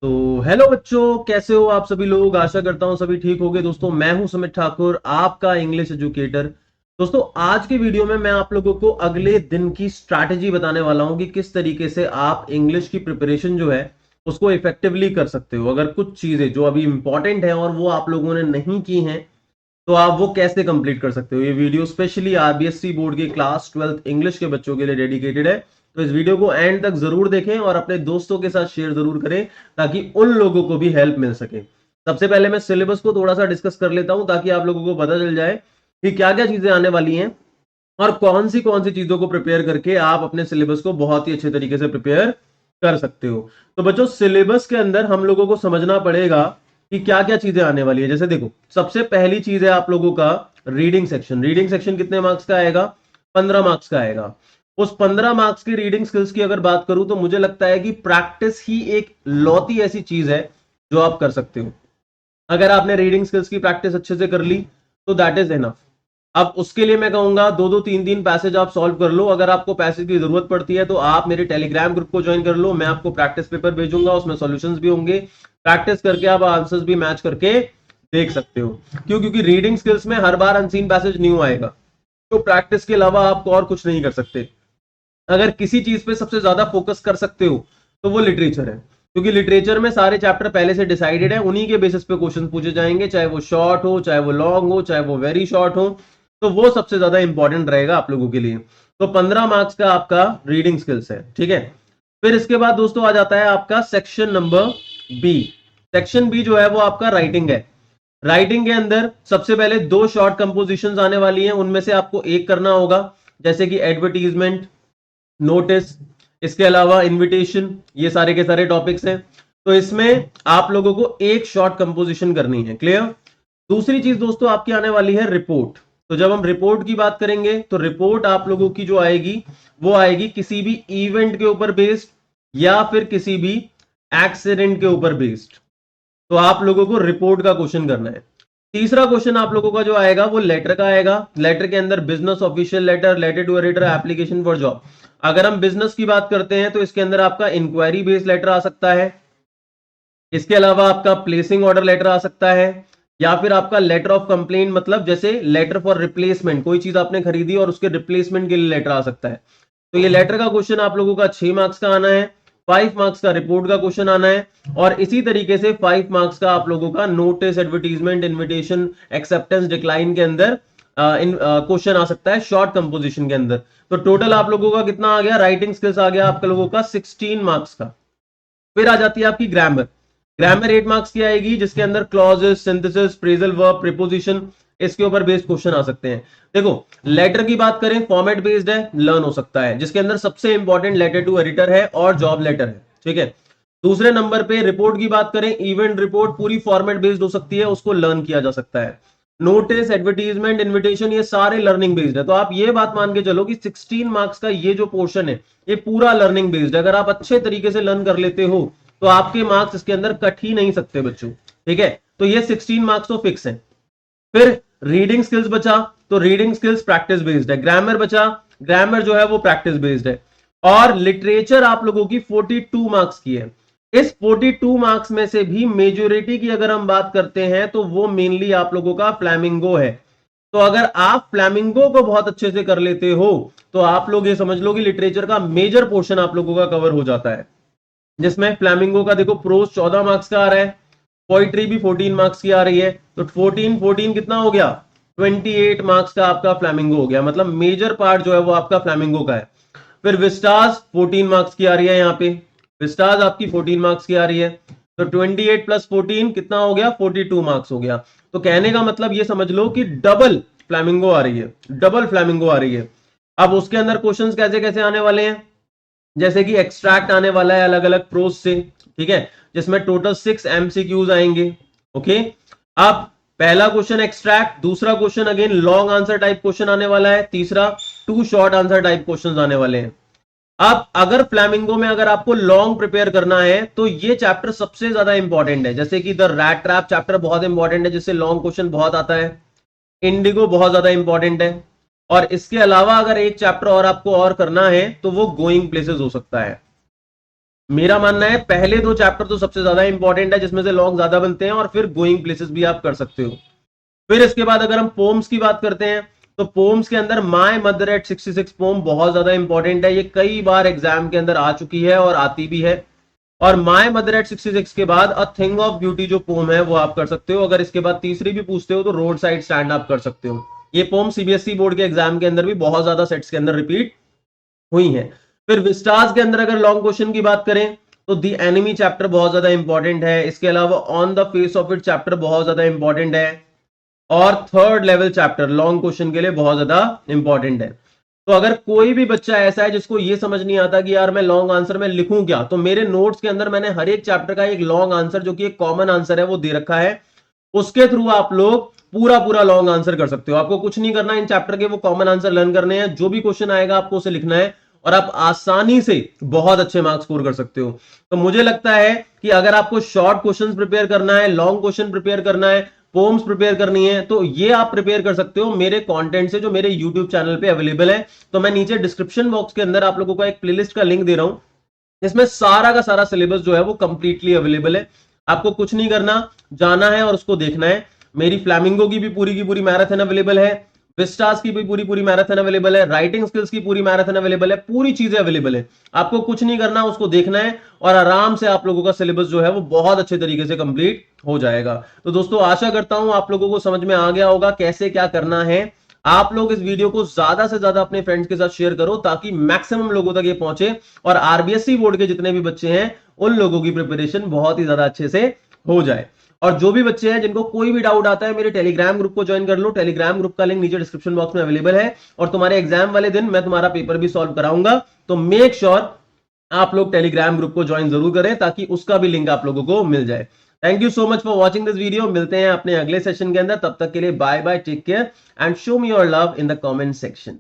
तो हेलो बच्चों, कैसे हो आप सभी लोग। आशा करता हूं सभी ठीक होंगे। दोस्तों मैं हूं सुमित ठाकुर, आपका इंग्लिश एजुकेटर। दोस्तों आज के वीडियो में मैं आप लोगों को अगले दिन की स्ट्रैटेजी बताने वाला हूं कि किस तरीके से आप इंग्लिश की प्रिपरेशन जो है उसको इफेक्टिवली कर सकते हो। अगर कुछ चीजें जो अभी इंपॉर्टेंट है और वो आप लोगों ने नहीं की हैं तो आप वो कैसे कंप्लीट कर सकते हो। ये वीडियो स्पेशली आरबीएससी बोर्ड के क्लास 12th इंग्लिश के बच्चों के लिए डेडिकेटेड है। तो इस वीडियो को एंड तक जरूर देखें और अपने दोस्तों के साथ शेयर जरूर करें ताकि उन लोगों को भी हेल्प मिल सके। सबसे पहले मैं सिलेबस को थोड़ा सा डिस्कस कर लेता हूं ताकि आप लोगों को पता चल जाए कि क्या क्या चीजें आने वाली हैं और कौन सी चीजों को प्रिपेयर करके आप अपने सिलेबस को बहुत ही अच्छे तरीके से प्रिपेयर कर सकते हो। तो बच्चों सिलेबस के अंदर हम लोगों को समझना पड़ेगा कि क्या क्या चीजें आने वाली है। जैसे देखो, सबसे पहली चीज है आप लोगों का रीडिंग सेक्शन। रीडिंग सेक्शन कितने मार्क्स का आएगा? 15 मार्क्स का आएगा। उस 15 मार्क्स की रीडिंग स्किल्स की अगर बात करूं तो मुझे लगता है कि प्रैक्टिस ही एक लौती ऐसी चीज है जो आप कर सकते हो। अगर आपने रीडिंग स्किल्स की प्रैक्टिस अच्छे से कर ली तो दैट इज एनफ। अब उसके लिए मैं कहूंगा दो दो तीन तीन पैसेज आप सॉल्व कर लो। अगर आपको पैसेज की जरूरत पड़ती है तो आप मेरे टेलीग्राम ग्रुप को ज्वाइन कर लो। मैं आपको प्रैक्टिस पेपर भेजूंगा, उसमें सॉल्यूशंस भी होंगे। प्रैक्टिस करके आप आंसर्स भी मैच करके देख सकते हो। क्यों? क्योंकि रीडिंग स्किल्स में हर बार अनसीन पैसेज न्यू आएगा, तो प्रैक्टिस के अलावा आप और कुछ नहीं कर सकते। अगर किसी चीज पे सबसे ज्यादा फोकस कर सकते हो तो वो लिटरेचर है, क्योंकि लिटरेचर में सारे चैप्टर पहले से डिसाइडेड है। उन्हीं के बेसिस पे क्वेश्चन पूछे जाएंगे, चाहे वो शॉर्ट हो, चाहे वो लॉन्ग हो, चाहे वो वेरी शॉर्ट हो। तो वो सबसे ज्यादा इंपॉर्टेंट रहेगा आप लोगों के लिए। तो 15 मार्क्स का आपका रीडिंग स्किल्स है, ठीक है। फिर इसके बाद दोस्तों आ जाता है आपका section number B. Section B जो है वो आपका राइटिंग है। राइटिंग के अंदर सबसे पहले दो शॉर्ट कंपोजिशंस आने वाली हैं, उनमें से आपको एक करना होगा, जैसे कि एडवर्टीजमेंट, नोटिस, इसके अलावा इनविटेशन। ये सारे के सारे टॉपिक्स हैं। तो इसमें आप लोगों को एक शॉर्ट कंपोजिशन करनी है। क्लियर? दूसरी चीज दोस्तों आपकी आने वाली है रिपोर्ट। तो जब हम रिपोर्ट की बात करेंगे तो रिपोर्ट आप लोगों की जो आएगी वो आएगी किसी भी इवेंट के ऊपर बेस्ड या फिर किसी भी एक्सीडेंट के ऊपर बेस्ड। तो आप लोगों को रिपोर्ट का क्वेश्चन करना है। तीसरा क्वेश्चन आप लोगों का जो आएगा वो लेटर का आएगा। लेटर के अंदर business official letter, letter to editor, application for job. अगर हम बिजनेस की बात करते हैं तो इसके अंदर आपका इंक्वायरी बेस्ड लेटर आ सकता है। इसके अलावा आपका प्लेसिंग ऑर्डर लेटर आ सकता है, या फिर आपका लेटर ऑफ कंप्लेंट, मतलब जैसे लेटर फॉर रिप्लेसमेंट, कोई चीज आपने खरीदी और उसके रिप्लेसमेंट के लिए लेटर आ सकता है। तो ये लेटर का क्वेश्चन आप लोगों का 6 मार्क्स का आना है। 5 मार्क्स का रिपोर्ट का क्वेश्चन आना है। और इसी तरीके से 5 मार्क्स का आप लोगों का notice, advertisement, invitation, acceptance, decline के अंदर क्वेश्चन आ सकता है शॉर्ट कंपोजिशन के अंदर। तो टोटल आप लोगों का कितना आ गया? राइटिंग स्किल्स आ गया आप लोगों का 16 मार्क्स का। फिर आ जाती है आपकी ग्रामर। ग्रामर 8 मार्क्स की आएगी, जिसके अंदर clauses, synthesis, phrasal verb, preposition, इसके ऊपर बेस्ड क्वेश्चन आ सकते हैं। देखो, लेटर की बात करें, फॉर्मेट बेस्ड है, लर्न हो सकता है, जिसके अंदर सबसे इंपॉर्टेंट लेटर टू एडिटर है और जॉब लेटर है, ठीक है। दूसरे नंबर पे रिपोर्ट की बात करें, इवेंट रिपोर्ट पूरी फॉर्मेट बेस्ड हो सकती है, उसको लर्न किया जा सकता है। नोटिस, एडवर्टीजमेंट, इन्विटेशन, ये सारे लर्निंग बेस्ड है। तो आप ये बात मान के चलो कि 16 मार्क्स का ये जो पोर्शन है ये पूरा लर्निंग बेस्ड है। अगर आप अच्छे तरीके से लर्न कर लेते हो तो आपके मार्क्स इसके अंदर कट ही नहीं सकते बच्चों, ठीक है। तो ये 16 मार्क्स तो फिक्स है। फिर रीडिंग स्किल्स बचा, तो रीडिंग स्किल्स प्रैक्टिस बेस्ड है। ग्रामर बचा, ग्रामर जो है वो प्रैक्टिस बेस्ड है। और लिटरेचर आप लोगों की 42 मार्क्स की है। इस 42 मार्क्स में से भी मेजोरिटी की अगर हम बात करते हैं तो वो मेनली आप लोगों का फ्लैमिंगो है। तो अगर आप फ्लैमिंगो को बहुत अच्छे से कर लेते हो तो आप लोग ये समझ लो कि लिटरेचर का मेजर पोर्शन आप लोगों का कवर हो जाता है। जिसमें फ्लैमिंगो का देखो प्रोज 14 मार्क्स का आ रहा है, पोइट्री भी 14 मार्क्स की आ रही है। तो 14 14 कितना हो गया? 28 मार्क्स का आपका फ्लैमिंगो हो गया। मतलब मेजर पार्ट जो है वो आपका फ्लैमिंगो का है। फिर विस्टाज 14 मार्क्स की आ रही है। यहाँ पे विस्टाज आपकी 14 मार्क्स की आ रही है। तो 28 प्लस 14 कितना हो गया? 42 मार्क्स हो गया। तो कहने का मतलब ये समझ लो कि डबल फ्लैमिंगो आ रही है, डबल फ्लैमिंगो आ रही है। अब उसके अंदर क्वेश्चंस कैसे कैसे आने वाले हैं? जैसे कि एक्सट्रैक्ट आने वाला है अलग अलग प्रोज से, ठीक है, जिसमें टोटल 6 एमसीक्यूज आएंगे। ओके, अब पहला क्वेश्चन एक्सट्रैक्ट, दूसरा question again long answer type question आने वाला है, तीसरा 2 शॉर्ट आंसर टाइप क्वेश्चन आने वाले हैं। अब अगर फ्लैमिंगो में अगर आपको लॉन्ग प्रिपेयर करना है तो ये चैप्टर सबसे ज्यादा इंपॉर्टेंट है। जैसे कि द रैट ट्रैप चैप्टर बहुत इंपॉर्टेंट है, जिससे लॉन्ग क्वेश्चन बहुत आता है। इंडिगो बहुत ज्यादा इंपॉर्टेंट है। और इसके अलावा अगर एक चैप्टर और आपको और करना है तो वो गोइंग प्लेसेस हो सकता है। मेरा मानना है पहले 2 चैप्टर तो सबसे ज्यादा इंपॉर्टेंट है, जिसमें से लॉन्ग ज्यादा बनते हैं, और फिर गोइंग प्लेसेस भी आप कर सकते हो। फिर इसके बाद अगर हम पोम्स की बात करते हैं, तो पोम्स के अंदर माय मदर एट 66 पोम बहुत ज्यादा इंपॉर्टेंट है। ये कई बार एग्जाम के अंदर आ चुकी है और आती भी है। और माय मदर एट 66 के बाद अ थिंग ऑफ ब्यूटी जो पोम है वो आप कर सकते हो। अगर इसके बाद तीसरी भी पूछते हो तो रोड साइड स्टैंड आप कर सकते हो। ये पोम सीबीएसई बोर्ड के एग्जाम के अंदर भी बहुत ज्यादा सेट्स के अंदर रिपीट हुई है। फिर विस्टास के अंदर अगर लॉन्ग क्वेश्चन की बात करें तो दी एनिमी चैप्टर बहुत ज्यादा इंपॉर्टेंट है। इसके अलावा on the face of it chapter बहुत ज्यादा इंपॉर्टेंट है। और third level chapter long question के लिए बहुत ज्यादा इंपॉर्टेंट है। तो अगर कोई भी बच्चा ऐसा है जिसको ये समझ नहीं आता कि यार मैं लॉन्ग आंसर में लिखूं क्या, तो मेरे नोट्स के अंदर मैंने हर एक चैप्टर का एक लॉन्ग आंसर जो कि एक कॉमन आंसर है वो दे रखा है। उसके थ्रू आप लोग पूरा पूरा लॉन्ग आंसर कर सकते हो। आपको कुछ नहीं करना, इन चैप्टर के वो कॉमन आंसर लर्न करने हैं। जो भी क्वेश्चन आएगा आपको उसे लिखना है और आप आसानी से बहुत अच्छे मार्क्स स्कोर कर सकते हो। तो मुझे लगता है कि अगर आपको शॉर्ट क्वेश्चंस प्रिपेयर करना है, लॉन्ग क्वेश्चन प्रिपेयर करना है, पोम्स प्रिपेयर करनी है, तो ये आप प्रिपेयर कर सकते हो मेरे कंटेंट से जो मेरे YouTube चैनल पे अवेलेबल है। तो मैं नीचे डिस्क्रिप्शन बॉक्स के अंदर आप लोगों को एक प्लेलिस्ट का लिंक दे रहा हूं, इसमें सारा का सारा सिलेबस जो है वो कंप्लीटली अवेलेबल है। आपको कुछ नहीं करना, जाना है और उसको देखना है। मेरी फ्लैमिंगो की भी पूरी की पूरी मैराथन अवेलेबल है, विस्टास की भी पूरी पूरी मैराथन अवेलेबल है, राइटिंग स्किल्स की पूरी मैराथन अवेलेबल है, पूरी चीजें अवेलेबल है। आपको कुछ नहीं करना, उसको देखना है और आराम से आप लोगों का सिलेबस जो है वो बहुत अच्छे तरीके से कंप्लीट हो जाएगा। तो दोस्तों आशा करता हूं आप लोगों को समझ में आ गया होगा कैसे क्या करना है। आप लोग इस वीडियो को ज्यादा से ज्यादा अपने फ्रेंड्स के साथ शेयर करो ताकि मैक्सिमम लोगों तक ये पहुंचे और आरबीएससी बोर्ड के जितने भी बच्चे हैं उन लोगों की प्रिपरेशन बहुत ही ज्यादा अच्छे से हो जाए। और जो भी बच्चे हैं जिनको कोई भी डाउट आता है मेरे टेलीग्राम ग्रुप को ज्वाइन कर लो। टेलीग्राम ग्रुप का लिंक नीचे डिस्क्रिप्शन बॉक्स में अवेलेबल है और तुम्हारे एग्जाम वाले दिन मैं तुम्हारा पेपर भी सॉल्व कराऊंगा। तो मेक श्योर आप लोग टेलीग्राम ग्रुप को ज्वाइन जरूर करें ताकि उसका भी लिंक आप लोगों को मिल जाए। Thank you so much for watching this video. मिलते हैं अपने अगले सेशन के अंदर, तब तक के लिए bye bye, take care and show me your love in the comment section.